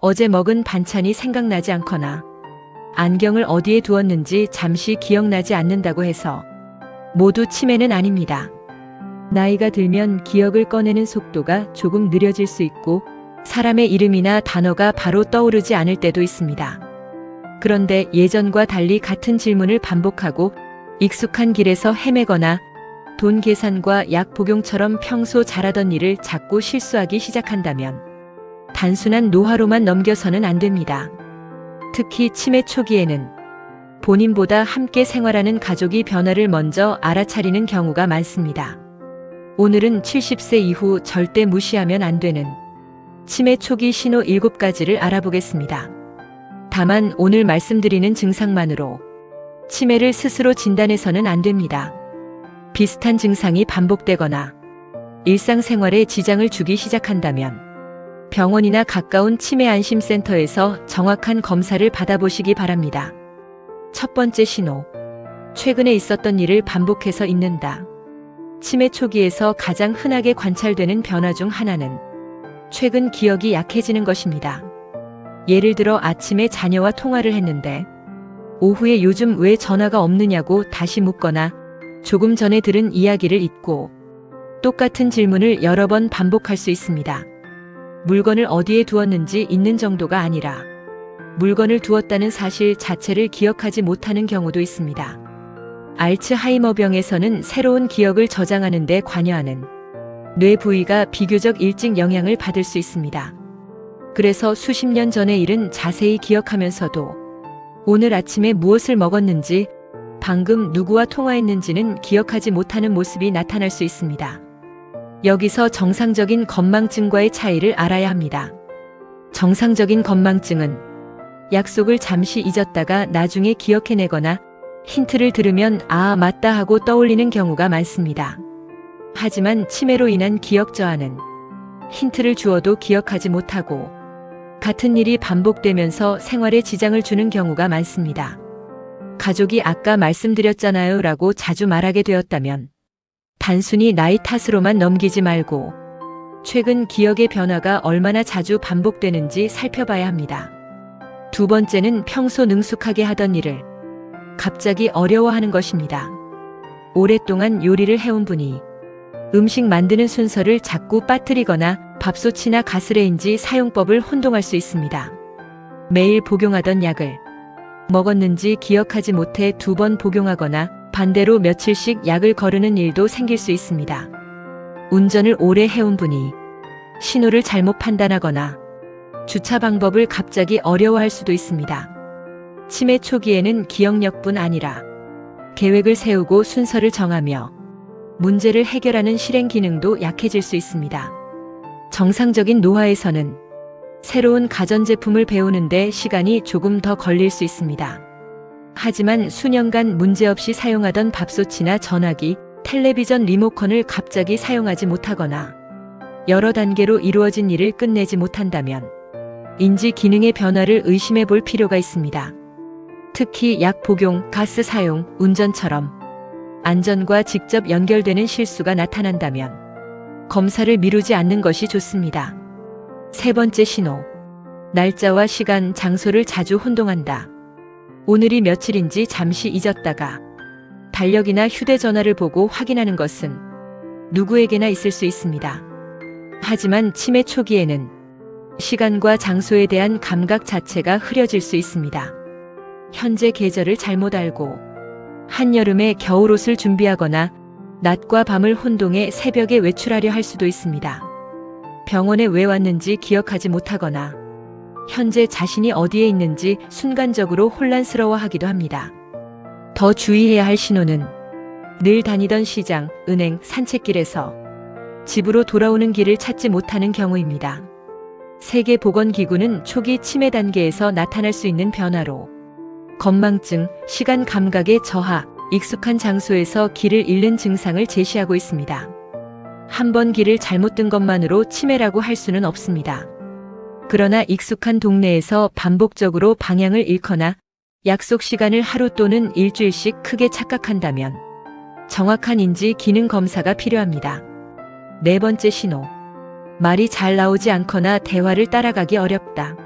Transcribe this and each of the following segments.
어제 먹은 반찬이 생각나지 않거나 안경을 어디에 두었는지 잠시 기억나지 않는다고 해서 모두 치매는 아닙니다. 나이가 들면 기억을 꺼내는 속도가 조금 느려질 수 있고 사람의 이름이나 단어가 바로 떠오르지 않을 때도 있습니다. 그런데 예전과 달리 같은 질문을 반복하고 익숙한 길에서 헤매거나 돈 계산과 약 복용처럼 평소 잘하던 일을 자꾸 실수하기 시작한다면 단순한 노화로만 넘겨서는 안 됩니다. 특히 치매 초기에는 본인보다 함께 생활하는 가족이 변화를 먼저 알아차리는 경우가 많습니다. 오늘은 70세 이후 절대 무시하면 안 되는 치매 초기 신호 7가지를 알아보겠습니다. 다만 오늘 말씀드리는 증상만으로 치매를 스스로 진단해서는 안 됩니다. 비슷한 증상이 반복되거나 일상생활에 지장을 주기 시작한다면 병원이나 가까운 치매 안심센터에서 정확한 검사를 받아보시기 바랍니다. 첫 번째 신호. 최근에 있었던 일을 반복해서 잊는다. 치매 초기에서 가장 흔하게 관찰되는 변화 중 하나는 최근 기억이 약해지는 것입니다. 예를 들어 아침에 자녀와 통화를 했는데 오후에 요즘 왜 전화가 없느냐고 다시 묻거나 조금 전에 들은 이야기를 잊고 똑같은 질문을 여러 번 반복할 수 있습니다. 물건을 어디에 두었는지 잊는 정도가 아니라 물건을 두었다는 사실 자체를 기억하지 못하는 경우도 있습니다. 알츠하이머병에서는 새로운 기억을 저장하는 데 관여하는 뇌 부위가 비교적 일찍 영향을 받을 수 있습니다. 그래서 수십 년 전의 일은 자세히 기억하면서도 오늘 아침에 무엇을 먹었는지, 방금 누구와 통화했는지는 기억하지 못하는 모습이 나타날 수 있습니다. 여기서 정상적인 건망증과의 차이를 알아야 합니다. 정상적인 건망증은 약속을 잠시 잊었다가 나중에 기억해내거나 힌트를 들으면 아, 맞다 하고 떠올리는 경우가 많습니다. 하지만 치매로 인한 기억 저하는 힌트를 주어도 기억하지 못하고 같은 일이 반복되면서 생활에 지장을 주는 경우가 많습니다. 가족이 아까 말씀드렸잖아요 라고 자주 말하게 되었다면 단순히 나이 탓으로만 넘기지 말고 최근 기억의 변화가 얼마나 자주 반복되는지 살펴봐야 합니다. 두 번째는 평소 능숙하게 하던 일을 갑자기 어려워하는 것입니다. 오랫동안 요리를 해온 분이 음식 만드는 순서를 자꾸 빠뜨리거나 밥솥이나 가스레인지 사용법을 혼동할 수 있습니다. 매일 복용하던 약을 먹었는지 기억하지 못해 2번 복용하거나 반대로 며칠씩 약을 거르는 일도 생길 수 있습니다. 운전을 오래 해온 분이 신호를 잘못 판단하거나 주차 방법을 갑자기 어려워할 수도 있습니다. 치매 초기에는 기억력뿐 아니라 계획을 세우고 순서를 정하며 문제를 해결하는 실행 기능도 약해질 수 있습니다. 정상적인 노화에서는 새로운 가전제품을 배우는데 시간이 조금 더 걸릴 수 있습니다. 하지만 수년간 문제없이 사용하던 밥솥이나 전화기, 텔레비전 리모컨을 갑자기 사용하지 못하거나 여러 단계로 이루어진 일을 끝내지 못한다면 인지 기능의 변화를 의심해 볼 필요가 있습니다. 특히 약 복용, 가스 사용, 운전처럼 안전과 직접 연결되는 실수가 나타난다면 검사를 미루지 않는 것이 좋습니다. 세 번째 신호. 날짜와 시간, 장소를 자주 혼동한다. 오늘이 며칠인지 잠시 잊었다가 달력이나 휴대전화를 보고 확인하는 것은 누구에게나 있을 수 있습니다. 하지만 치매 초기에는 시간과 장소에 대한 감각 자체가 흐려질 수 있습니다. 현재 계절을 잘못 알고 한여름에 겨울옷을 준비하거나 낮과 밤을 혼동해 새벽에 외출하려 할 수도 있습니다. 병원에 왜 왔는지 기억하지 못하거나 현재 자신이 어디에 있는지 순간적으로 혼란스러워하기도 합니다. 더 주의해야 할 신호는 늘 다니던 시장, 은행, 산책길에서 집으로 돌아오는 길을 찾지 못하는 경우입니다. 세계보건기구는 초기 치매 단계에서 나타날 수 있는 변화로 건망증, 시간 감각의 저하, 익숙한 장소에서 길을 잃는 증상을 제시하고 있습니다. 한 번 길을 잘못 든 것만으로 치매라고 할 수는 없습니다. 그러나 익숙한 동네에서 반복적으로 방향을 잃거나 약속 시간을 하루 또는 일주일씩 크게 착각한다면 정확한 인지 기능 검사가 필요합니다. 네 번째 신호. 말이 잘 나오지 않거나 대화를 따라가기 어렵다.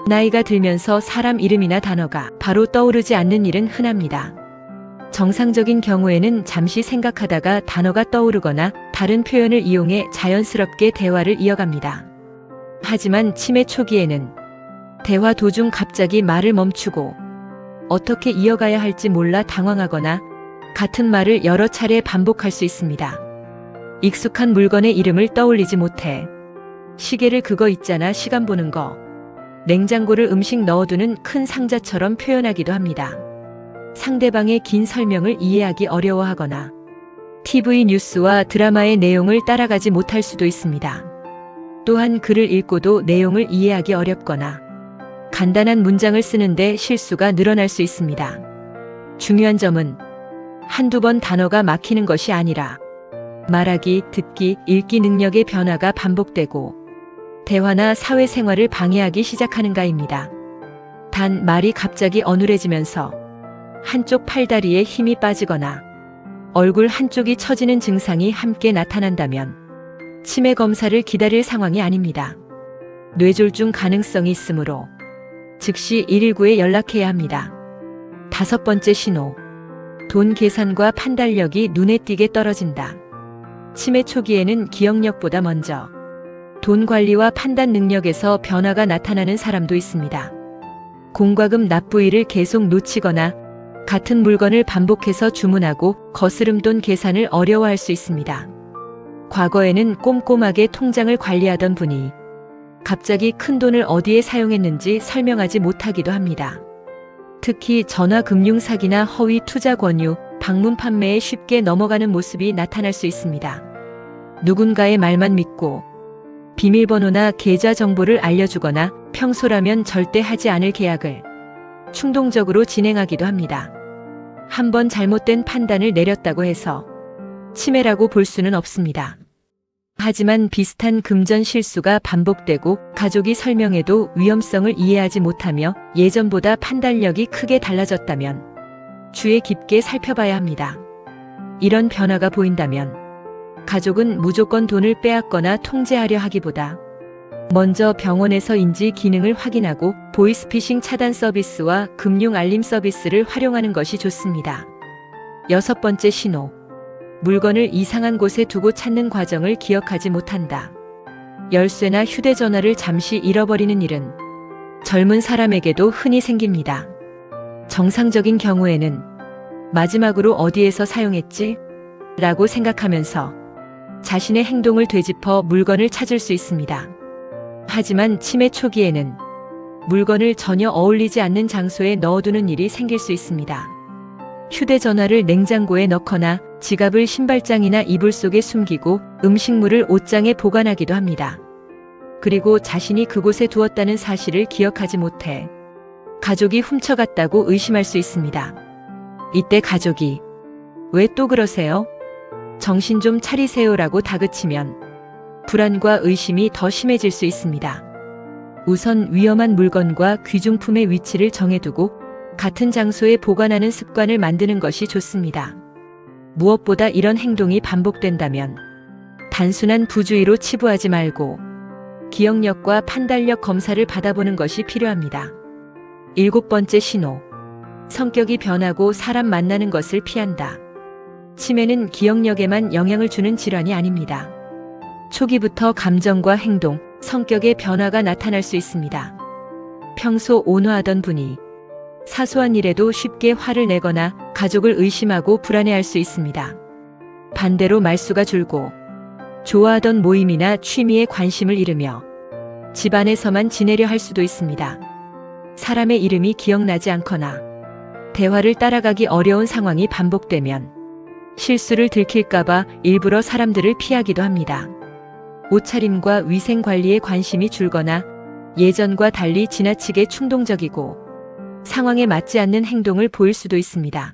나이가 들면서 사람 이름이나 단어가 바로 떠오르지 않는 일은 흔합니다. 정상적인 경우에는 잠시 생각하다가 단어가 떠오르거나 다른 표현을 이용해 자연스럽게 대화를 이어갑니다. 하지만 치매 초기에는 대화 도중 갑자기 말을 멈추고 어떻게 이어가야 할지 몰라 당황하거나 같은 말을 여러 차례 반복할 수 있습니다. 익숙한 물건의 이름을 떠올리지 못해 시계를 그거 있잖아 시간 보는 거, 냉장고를 음식 넣어두는 큰 상자처럼 표현하기도 합니다. 상대방의 긴 설명을 이해하기 어려워하거나 TV 뉴스와 드라마의 내용을 따라가지 못할 수도 있습니다. 또한 글을 읽고도 내용을 이해하기 어렵거나 간단한 문장을 쓰는데 실수가 늘어날 수 있습니다. 중요한 점은 한두 번 단어가 막히는 것이 아니라 말하기, 듣기, 읽기 능력의 변화가 반복되고 대화나 사회생활을 방해하기 시작하는가입니다. 단 말이 갑자기 어눌해지면서 한쪽 팔다리에 힘이 빠지거나 얼굴 한쪽이 처지는 증상이 함께 나타난다면 치매 검사를 기다릴 상황이 아닙니다. 뇌졸중 가능성이 있으므로 즉시 119에 연락해야 합니다. 5번째 신호. 돈 계산과 판단력이 눈에 띄게 떨어진다. 치매 초기에는 기억력보다 먼저 돈 관리와 판단 능력에서 변화가 나타나는 사람도 있습니다. 공과금 납부일을 계속 놓치거나 같은 물건을 반복해서 주문하고 거스름돈 계산을 어려워할 수 있습니다. 과거에는 꼼꼼하게 통장을 관리하던 분이 갑자기 큰 돈을 어디에 사용했는지 설명하지 못하기도 합니다. 특히 전화금융 사기나 허위 투자 권유, 방문 판매에 쉽게 넘어가는 모습이 나타날 수 있습니다. 누군가의 말만 믿고 비밀번호나 계좌 정보를 알려주거나 평소라면 절대 하지 않을 계약을 충동적으로 진행하기도 합니다. 한번 잘못된 판단을 내렸다고 해서 치매라고 볼 수는 없습니다. 하지만 비슷한 금전 실수가 반복되고 가족이 설명해도 위험성을 이해하지 못하며 예전보다 판단력이 크게 달라졌다면 주의 깊게 살펴봐야 합니다. 이런 변화가 보인다면 가족은 무조건 돈을 빼앗거나 통제하려 하기보다 먼저 병원에서 인지 기능을 확인하고 보이스피싱 차단 서비스와 금융 알림 서비스를 활용하는 것이 좋습니다. 6번째 신호. 물건을 이상한 곳에 두고 찾는 과정을 기억하지 못한다. 열쇠나 휴대전화를 잠시 잃어버리는 일은 젊은 사람에게도 흔히 생깁니다. 정상적인 경우에는 마지막으로 어디에서 사용했지? 라고 생각하면서 자신의 행동을 되짚어 물건을 찾을 수 있습니다. 하지만 치매 초기에는 물건을 전혀 어울리지 않는 장소에 넣어두는 일이 생길 수 있습니다. 휴대전화를 냉장고에 넣거나 지갑을 신발장이나 이불 속에 숨기고 음식물을 옷장에 보관하기도 합니다. 그리고 자신이 그곳에 두었다는 사실을 기억하지 못해 가족이 훔쳐갔다고 의심할 수 있습니다. 이때 가족이 "왜 또 그러세요? 정신 좀 차리세요라고 다그치면 불안과 의심이 더 심해질 수 있습니다. 우선 위험한 물건과 귀중품의 위치를 정해두고 같은 장소에 보관하는 습관을 만드는 것이 좋습니다. 무엇보다 이런 행동이 반복된다면 단순한 부주의로 치부하지 말고 기억력과 판단력 검사를 받아보는 것이 필요합니다. 7번째 신호. 성격이 변하고 사람 만나는 것을 피한다. 치매는 기억력에만 영향을 주는 질환이 아닙니다. 초기부터 감정과 행동, 성격의 변화가 나타날 수 있습니다. 평소 온화하던 분이 사소한 일에도 쉽게 화를 내거나 가족을 의심하고 불안해할 수 있습니다. 반대로 말수가 줄고 좋아하던 모임이나 취미에 관심을 잃으며 집안에서만 지내려 할 수도 있습니다. 사람의 이름이 기억나지 않거나 대화를 따라가기 어려운 상황이 반복되면 실수를 들킬까봐 일부러 사람들을 피하기도 합니다. 옷차림과 위생관리에 관심이 줄거나 예전과 달리 지나치게 충동적이고 상황에 맞지 않는 행동을 보일 수도 있습니다.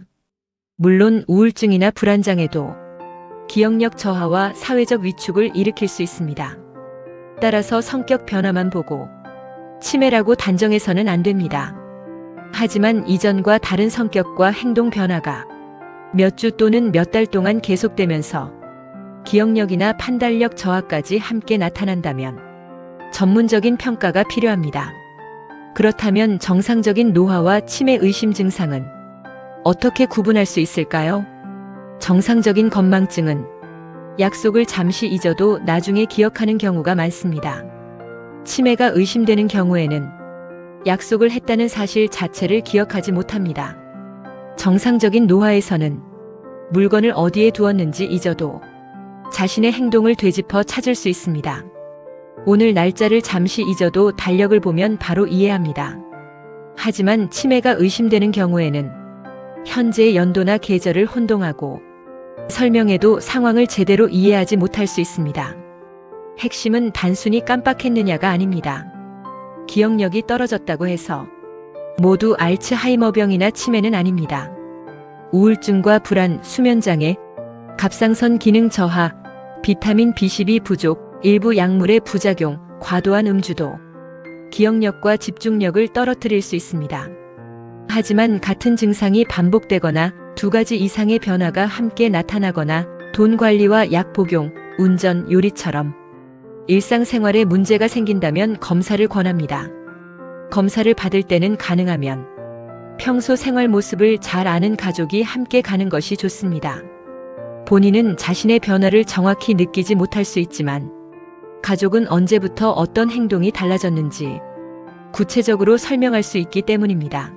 물론 우울증이나 불안장애도 기억력 저하와 사회적 위축을 일으킬 수 있습니다. 따라서 성격 변화만 보고 치매라고 단정해서는 안 됩니다. 하지만 이전과 다른 성격과 행동 변화가 몇 주 또는 몇 달 동안 계속되면서 기억력이나 판단력 저하까지 함께 나타난다면 전문적인 평가가 필요합니다. 그렇다면 정상적인 노화와 치매 의심 증상은 어떻게 구분할 수 있을까요? 정상적인 건망증은 약속을 잠시 잊어도 나중에 기억하는 경우가 많습니다. 치매가 의심되는 경우에는 약속을 했다는 사실 자체를 기억하지 못합니다. 정상적인 노화에서는 물건을 어디에 두었는지 잊어도 자신의 행동을 되짚어 찾을 수 있습니다. 오늘 날짜를 잠시 잊어도 달력을 보면 바로 이해합니다. 하지만 치매가 의심되는 경우에는 현재의 연도나 계절을 혼동하고 설명해도 상황을 제대로 이해하지 못할 수 있습니다. 핵심은 단순히 깜빡했느냐가 아닙니다. 기억력이 떨어졌다고 해서 모두 알츠하이머병이나 치매는 아닙니다. 우울증과 불안, 수면장애, 갑상선 기능 저하, 비타민 B12 부족, 일부 약물의 부작용, 과도한 음주도 기억력과 집중력을 떨어뜨릴 수 있습니다. 하지만 같은 증상이 반복되거나 두 가지 이상의 변화가 함께 나타나거나 돈 관리와 약 복용, 운전, 요리처럼 일상생활에 문제가 생긴다면 검사를 권합니다. 검사를 받을 때는 가능하면 평소 생활 모습을 잘 아는 가족이 함께 가는 것이 좋습니다. 본인은 자신의 변화를 정확히 느끼지 못할 수 있지만 가족은 언제부터 어떤 행동이 달라졌는지 구체적으로 설명할 수 있기 때문입니다.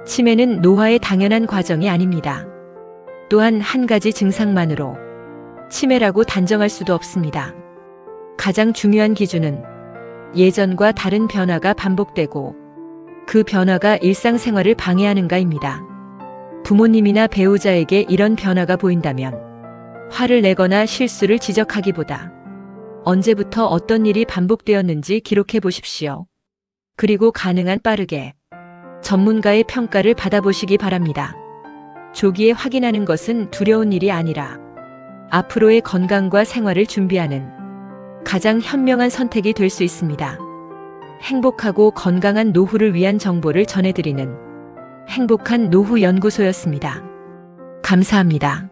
치매는 노화의 당연한 과정이 아닙니다. 또한 한 가지 증상만으로 치매라고 단정할 수도 없습니다. 가장 중요한 기준은 예전과 다른 변화가 반복되고 그 변화가 일상생활을 방해하는가입니다. 부모님이나 배우자에게 이런 변화가 보인다면 화를 내거나 실수를 지적하기보다 언제부터 어떤 일이 반복되었는지 기록해 보십시오. 그리고 가능한 빠르게 전문가의 평가를 받아보시기 바랍니다. 조기에 확인하는 것은 두려운 일이 아니라 앞으로의 건강과 생활을 준비하는 가장 현명한 선택이 될 수 있습니다. 행복하고 건강한 노후를 위한 정보를 전해드리는 행복한 노후 연구소였습니다. 감사합니다.